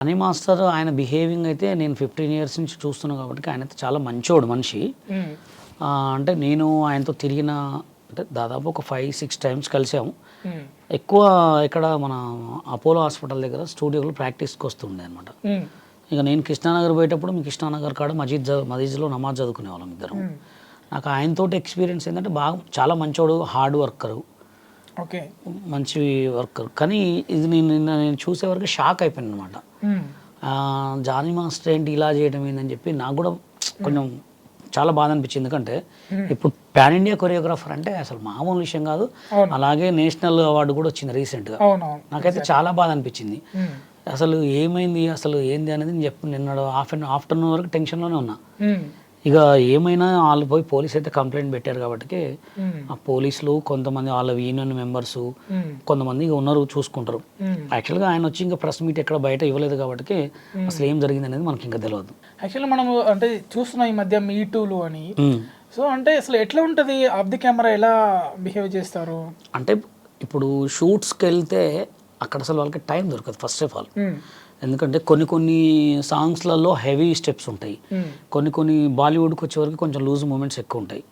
అని మాస్టర్ ఆయన బిహేవింగ్ అయితే నేను 15 ఇయర్స్ నుంచి చూస్తున్నాను కాబట్టి ఆయన అయితే చాలా మంచోడు మనిషి. అంటే నేను ఆయనతో తిరిగిన అంటే దాదాపు ఒక 5-6 టైమ్స్ కలిసాము. ఎక్కువ ఇక్కడ మన అపోలో హాస్పిటల్ దగ్గర స్టూడియోలో ప్రాక్టీస్కి వస్తుండే అనమాట. ఇక నేను కృష్ణానగర్ పోయేటప్పుడు మీ కృష్ణానగర్ కాడ మజీద్లో నమాజ్ చదువుకునే వాళ్ళం ఇద్దరం. నాకు ఆయనతో ఎక్స్పీరియన్స్ ఏంటంటే బాగా చాలా మంచోడు, హార్డ్ వర్కరు, ఓకే, మంచి వర్కర్. కానీ ఇది నేను చూసే వరకు షాక్ అయిపోయాను అనమాట. జానీ మాస్టర్ ఏంటి ఇలా చేయడం ఏందని చెప్పి నాకు కూడా కొంచెం చాలా బాధ అనిపించింది. ఎందుకంటే ఇప్పుడు పాన్ ఇండియా కొరియోగ్రాఫర్ అంటే అసలు మామూలు విషయం కాదు. అలాగే నేషనల్ అవార్డు కూడా వచ్చింది రీసెంట్గా. నాకైతే చాలా బాధ అనిపించింది. అసలు ఏమైంది, అసలు ఏంది అనేది నేను చెప్పి నిన్న ఆఫ్టర్నూన్ వరకు టెన్షన్లోనే ఉన్నా. ఇక ఏమైనా వాళ్ళు పోయి పోలీస్ అయితే కంప్లైంట్ పెట్టారు కాబట్టి ఆ పోలీసులు కొంతమంది వాళ్ళ యూనియన్ మెంబర్స్ కొంతమంది ఉన్నారు చూసుకుంటారు. యాక్చువల్గా ఆయన వచ్చి ఇంకా ప్రెస్ మీట్ ఎక్కడ బయట ఇవ్వలేదు కాబట్టి అసలు ఏం జరిగింది అనేది మనకి ఇంకా తెలియదు. యాక్చువల్లీ మనం అంటే చూస్తున్నాం ఈ మధ్య మీటూలు అని. సో అంటే అసలు ఎట్లా ఉంటుంది, ఆఫ్ ది కెమెరా ఎలా బిహేవ్ చేస్తారు అంటే ఇప్పుడు షూట్స్కి వెళ్తే అక్కడ అసలు వాళ్ళకి టైం దొరకదు ఫస్ట్ ఆఫ్ ఆల్. ఎందుకంటే కొన్ని సాంగ్స్లలో హెవీ స్టెప్స్ ఉంటాయి, కొన్ని బాలీవుడ్కి వచ్చేవరకు కొంచెం లూజ్ మూమెంట్స్ ఎక్కువ ఉంటాయి.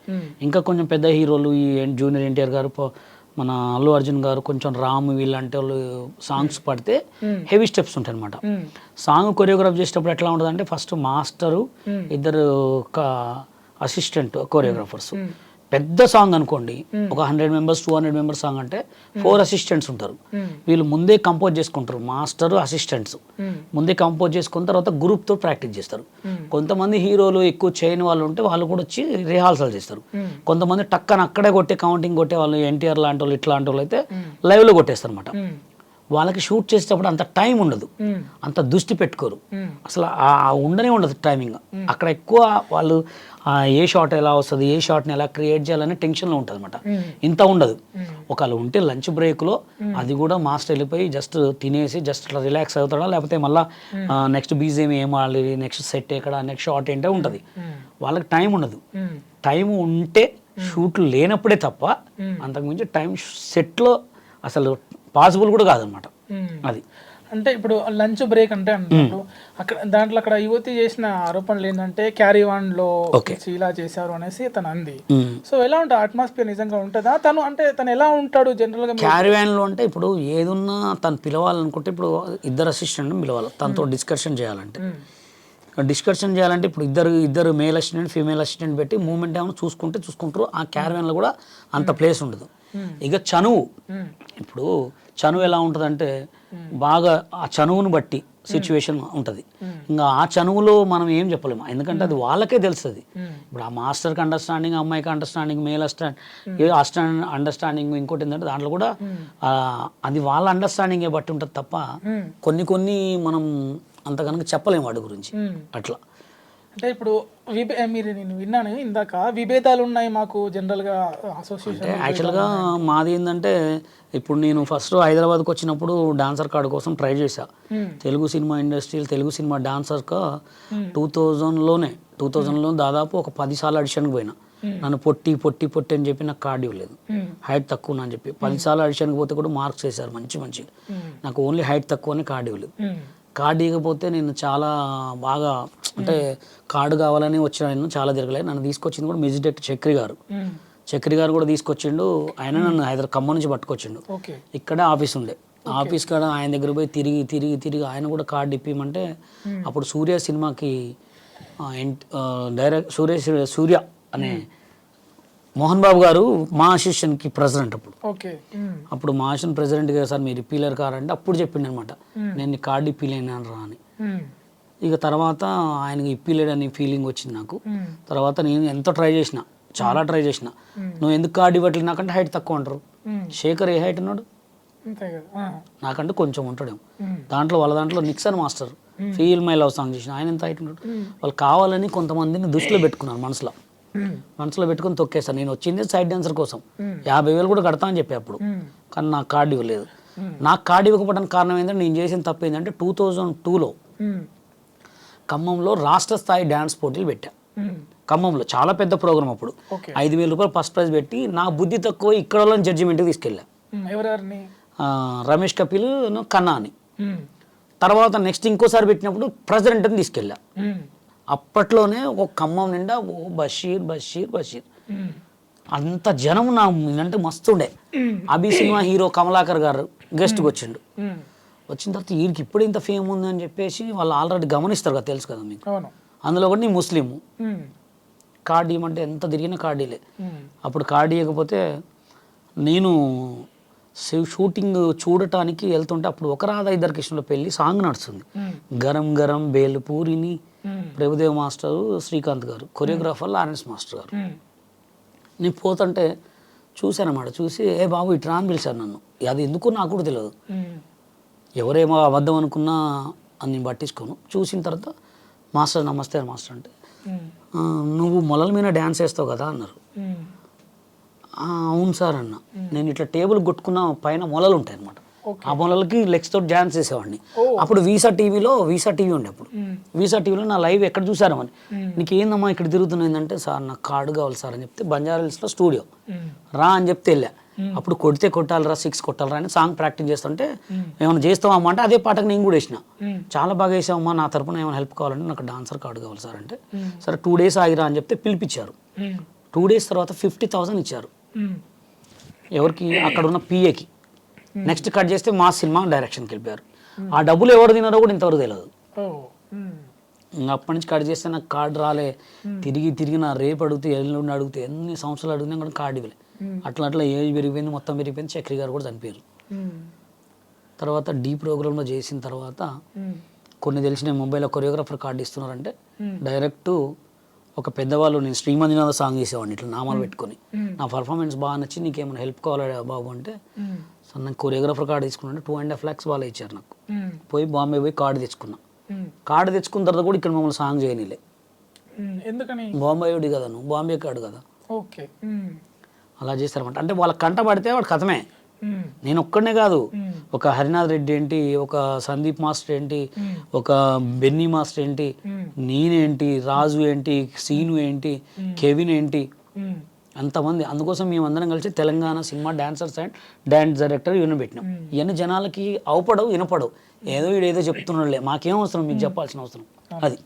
ఇంకా కొంచెం పెద్ద హీరోలు ఈ జూనియర్ ఎన్టీఆర్ గారు, మన అల్లు అర్జున్ గారు, కొంచెం రామ్ వీళ్ళంటే వాళ్ళు సాంగ్స్ పడితే హెవీ స్టెప్స్ ఉంటాయి అనమాట. సాంగ్ కొరియోగ్రాఫ్ చేసేటప్పుడు ఎట్లా ఉంటుంది అంటే ఫస్ట్ మాస్టరు, ఇద్దరు అసిస్టెంట్ కొరియోగ్రాఫర్స్. పెద్ద సాంగ్ అనుకోండి, ఒక 100 members 200 members సాంగ్ అంటే 4 అసిస్టెంట్స్ ఉంటారు. వీళ్ళు ముందే కంపోజ్ చేసుకుంటారు, మాస్టర్ అసిస్టెంట్స్ ముందే కంపోజ్ చేసుకున్న తర్వాత గ్రూప్తో ప్రాక్టీస్ చేస్తారు. కొంతమంది హీరోలు ఎక్కువ చేయని వాళ్ళు ఉంటే వాళ్ళు కూడా వచ్చి రిహార్సల్ చేస్తారు. కొంతమంది టక్కన అక్కడే కౌంటింగ్ కొట్టే వాళ్ళు, ఎన్టీఆర్ లాంటి వాళ్ళు ఇట్లాంటి వాళ్ళు అయితే లైవ్లో కొట్టేస్తారు అనమాట. వాళ్ళకి షూట్ చేసేటప్పుడు అంత టైం ఉండదు, అంత దృష్టి పెట్టుకోరు, అసలు ఉండనే ఉండదు టైమింగ్. అక్కడ ఎక్కువ వాళ్ళు ఏ షాట్ ఎలా వస్తుంది, ఏ షాట్ని ఎలా క్రియేట్ చేయాలనే టెన్షన్లో ఉంటుంది అనమాట. ఇంత ఉండదు. ఒకవేళ ఉంటే లంచ్ బ్రేక్లో అది కూడా మాస్టర్ వెళ్ళిపోయి జస్ట్ తినేసి జస్ట్ అట్లా రిలాక్స్ అవుతాడా, లేకపోతే మళ్ళీ నెక్స్ట్ బీజిఎం ఏం ఆడాలి, నెక్స్ట్ సెట్ ఎక్కడ, నెక్స్ట్ షాట్ ఏంటో ఉంటుంది. వాళ్ళకి టైం ఉండదు. టైం ఉంటే షూట్లు లేనప్పుడే తప్ప అంతకుమించి టైం సెట్లో అసలు పాసిబుల్ కూడా కాదనమాట. అది అంటే ఇప్పుడు లంచ్ బ్రేక్ అంటే అంటారు అక్కడ, దాంట్లో అక్కడ యువతి చేసిన ఆరోపణలు ఏంటంటే క్యారీ ఆన్ లో ఇలా చేశారు అనేసి తను అంది. సో ఎలా ఉంటుంది అట్మాస్ఫియర్, నిజంగా ఉంటుందా? తను అంటే తను ఎలా ఉంటాడు జనరల్ గా క్యారీ ఆన్ లో? అంటే ఇప్పుడు ఏదున్నా తను పిలవాలనుకుంటే ఇప్పుడు ఇద్దరు అసిస్టెంట్ పిలవాలి, తనతో డిస్కషన్ చేయాలంటే ఇప్పుడు ఇద్దరు మేల్ అసిస్టెంట్ ఫీమేల్ అసిస్టెంట్ పెట్టి మూమెంట్ ఏమైనా చూసుకుంటారు. ఆ క్యారవాన్లో కూడా అంత ప్లేస్ ఉండదు. ఇక ఇప్పుడు చనువు ఎలా ఉంటుంది అంటే బాగా ఆ చనువును బట్టి సిచ్యువేషన్ ఉంటుంది. ఇంకా ఆ చనువులో మనం ఏం చెప్పలేము, ఎందుకంటే అది వాళ్ళకే తెలుస్తుంది. ఇప్పుడు ఆ మాస్టర్కి అండర్స్టాండింగ్, అమ్మాయికి అండర్స్టాండింగ్, మేల్ అండర్స్టాండింగ్, ఇంకోటి ఏంటంటే దాంట్లో కూడా అది వాళ్ళ అండర్స్టాండింగే బట్టి ఉంటుంది తప్ప కొన్ని మనం అంత కనుక చెప్పలేము వాడి గురించి. అట్లా అంటే ఇప్పుడు నేను విన్నాను ఇందాక, విభేదాలు ఉన్నాయి మాకు జనరల్గా అసోసియేషన్. యాక్చువల్గా మాది ఏంటంటే ఇప్పుడు నేను ఫస్ట్ హైదరాబాద్కి వచ్చినప్పుడు డాన్సర్ కార్డు కోసం ట్రై చేశా. Telugu cinema industry, Telugu cinema డాన్సర్గా 2000లో దాదాపు ఒక 10 సార్లు ఆడిషన్కి పోయినా. నన్ను పొట్టి అని చెప్పి నాకు కార్డు ఇవ్వలేదు, హైట్ తక్కువ అని చెప్పి 10 సార్లు ఆడిషన్కి పోతే కూడా మార్క్స్ వేశారు మంచిగా. నాకు ఓన్లీ హైట్ తక్కువ అని కార్డు ఇవ్వలేదు. కార్డు ఇవ్వకపోతే నేను చాలా బాగా అంటే కార్డు కావాలని వచ్చిన నేను చాలా తిరగలేదు. నన్ను తీసుకొచ్చింది కూడా మ్యూజిక్ డైరెక్టర్ చక్రి గారు కూడా తీసుకొచ్చిండు. ఆయన నన్ను ఖమ్మం నుంచి పట్టుకొచ్చిండు. ఇక్కడే ఆఫీస్ ఉండే, ఆఫీస్ కాడ ఆయన దగ్గర పోయి తిరిగి ఆయన కూడా కార్డు ఇప్పిమంటే అప్పుడు సూర్య సినిమాకి సూర్య అనే మోహన్ బాబు గారు మా అసోసియేషన్కి ప్రెసిడెంట్. అప్పుడు మా అసోసియేషన్ ప్రెసిడెంట్ గారు, సార్ మీరు ఇప్పీలర్ కారంటే అప్పుడు చెప్పిండు అనమాట, నేను నీ కార్డు ఇప్పలేను రా అని. ఇక తర్వాత ఆయనకి ఇప్పిలేడని ఫీలింగ్ వచ్చింది నాకు. తర్వాత నేను ఎంతో చాలా ట్రై చేసిన, నువ్వు ఎందుకు కార్డు ఇవ్వట్లేదు నాకంటే హైట్ తక్కువ అంటారు. శేఖర్ ఏ హైట్ ఉన్నాడు, నాకంటే కొంచెం ఉంటాడేమో. వాళ్ళ దాంట్లో Nixon master feel my love song చేసిన ఆయన ఎంత హైట్ ఉన్నాడు. వాళ్ళు కావాలని కొంతమందిని దృష్టిలో పెట్టుకున్నారు, మనసులో పెట్టుకుని తొక్కేస్తాను. నేను వచ్చింది సైడ్ డాన్సర్ కోసం, 50,000 కూడా కడతా అని చెప్పి అప్పుడు. కానీ నాకు కార్డు ఇవ్వలేదు. నాకు కార్డు ఇవ్వకపోవడానికి కారణం ఏంటంటే నేను చేసిన తప్పు ఏంటంటే 2002లో ఖమ్మంలో రాష్ట్ర స్థాయి డ్యాన్స్ పోటీలు పెట్టా. ఖమ్మంలో చాలా పెద్ద ప్రోగ్రామ్. అప్పుడు 5,000 రూపాయలు ఫస్ట్ ప్రైజ్ పెట్టి నా బుద్ధి తక్కువ ఇక్కడ వాళ్ళని జడ్జిమెంట్కి తీసుకెళ్ళా. రమేష్ కపిల్, కన్నా అని తర్వాత నెక్స్ట్ ఇంకోసారి పెట్టినప్పుడు ప్రెసిడెంట్ అని తీసుకెళ్ళా. అప్పట్లోనే ఒక ఖమ్మం నిండా ఓ బషీర్ బషీర్ బషీర్ అంత జనం నా అంటే మస్తుండే. అభి సినిమా హీరో కమలాకర్ గారు గెస్ట్కి వచ్చిండు. వచ్చిన తర్వాత వీడికి ఇప్పుడు ఇంత ఫేమ్ ఉంది అని చెప్పేసి వాళ్ళు ఆల్రెడీ గమనిస్తారు కదా, తెలుసు కదా మీకు. అందులో కూడా నీ ముస్లిము కార్డు ఇవ్వమంటే ఎంత తిరిగిన కార్డీలే. అప్పుడు కార్డు ఇవ్వకపోతే నేను షూటింగ్ చూడటానికి వెళ్తుంటే అప్పుడు ఒక రాధా ఇద్దరు కృష్ణలో పెళ్ళి సాంగ్ నడుస్తుంది. గరం గరం బేలుపూరిని ప్రభుదేవ్ మాస్టరు, శ్రీకాంత్ గారు, కొరియోగ్రాఫర్ లారెన్స్ మాస్టర్ గారు. నేను పోతుంటే చూశానన్నమాట. చూసి ఏ బాబు ఇట్రా అని పిలిచాను నన్ను. అది ఎందుకు నాకు కూడా తెలియదు. ఎవరేమో అబద్ధం అనుకున్నా అని నేను పట్టించుకోను. చూసిన తర్వాత మాస్టర్ నమస్తే మాస్టర్ అంటే నువ్వు మొలల మీద డ్యాన్స్ వేస్తావు కదా అన్నారు. అవును సార్ అన్న. నేను ఇట్లా టేబుల్ కొట్టుకున్న పైన మొలలు ఉంటాయి అనమాట. ఆ మొలలకి లెగ్స్ తోటి డ్యాన్స్ చేసేవాడిని. అప్పుడు వీసా టీవీ ఉండే. అప్పుడు వీసా టీవీలో నా లైవ్ ఎక్కడ చూసారు అని. నీకు ఏందమ్మా ఇక్కడ తిరుగుతున్నదంటే, సార్ నాకు కార్డు కావాలి సార్ అని చెప్తే బంజారా హిల్స్లో స్టూడియో రా అని చెప్తే వెళ్ళా. అప్పుడు కొడితే కొట్టాలరా 6 కొట్టాలరా అని సాంగ్ ప్రాక్టీస్ చేస్తుంటే ఏమైనా చేస్తావమ్మా అంటే అదే పాటకు నేను కూడా వేసిన. చాలా బాగా వేసావమ్మా, నా తరపున ఏమైనా హెల్ప్ కావాలంటే నాకు డాన్సర్ కార్డు కావాలి సార్ అంటే సరే 2 days ఆగిరా అని చెప్తే పిలిపించారు. 2 days తర్వాత 50,000 ఇచ్చారు. ఎవరికి? అక్కడ ఉన్న పిఏకి. నెక్స్ట్ కట్ చేస్తే మా సినిమా డైరెక్షన్కి వెళ్ళిపోయారు. ఆ డబ్బులు ఎవరు తిన్నారో కూడా ఇంతవరకు తెలియదు. అప్పటి నుంచి కట్ చేస్తే నాకు కార్డు రాలే. తిరిగి నా రేపు అడిగితే ఎల్లుండి అడిగితే ఎన్ని సంవత్సరాలు అడిగినా కూడా కార్డు ఇవ్వలే. అట్లా ఏజ్ పెరిగిపోయింది, మొత్తం పెరిగిపోయింది. చక్రి గారు కూడా చనిపోయారు. తర్వాత డీ ప్రోగ్రాంలో చేసిన తర్వాత కొన్ని తెలిసిన ముంబైలో కొరియోగ్రాఫర్ కార్డు ఇస్తున్నారంటే డైరెక్ట్ ఒక పెద్దవాళ్ళు, నేను శ్రీమంజునాథ సాంగ్ చేసేవాడిని ఇట్లా నామాలు పెట్టుకొని, నా పర్ఫార్మెన్స్ బాగా నచ్చి నీకేమైనా హెల్ప్ కావాలా బాబు అంటే సార్ నాకు కొరియోగ్రాఫర్ కార్డు తీసుకున్నాను. 2.5 lakhs వాళ్ళు ఇచ్చారు నాకు. పోయి బాంబే పోయి కార్డు తెచ్చుకున్నా. కార్డు తెచ్చుకున్న తర్వాత కూడా ఇక్కడ మమ్మల్ని సాంగ్ చేయనిలే. ఎందుకని? బాంబే వాడి కదా నువ్వు, బాంబే కార్డు కదా. ఓకే, అలా చేస్తారన్నమాట. అంటే వాళ్ళ కంట పడితే వాడు కథమే. నేను ఒక్కడనే కాదు, ఒక హరినాథ్ రెడ్డి ఏంటి, ఒక సందీప్ మాస్టర్ ఏంటి, ఒక బెన్నీ మాస్టర్ ఏంటి, నేనేంటి, రాజు ఏంటి, సీను ఏంటి, కెవిన్ ఏంటి, అంతమంది. అందుకోసం మేమందరం కలిసి Telangana cinema dancers and dance director union పెట్టినాం. ఇవన్నీ జనాలకి అవపడవు, వినపడవు. ఏదో చెప్తున్నాడులే, మాకేం అవసరం మీకు చెప్పాల్సిన అవసరం అది.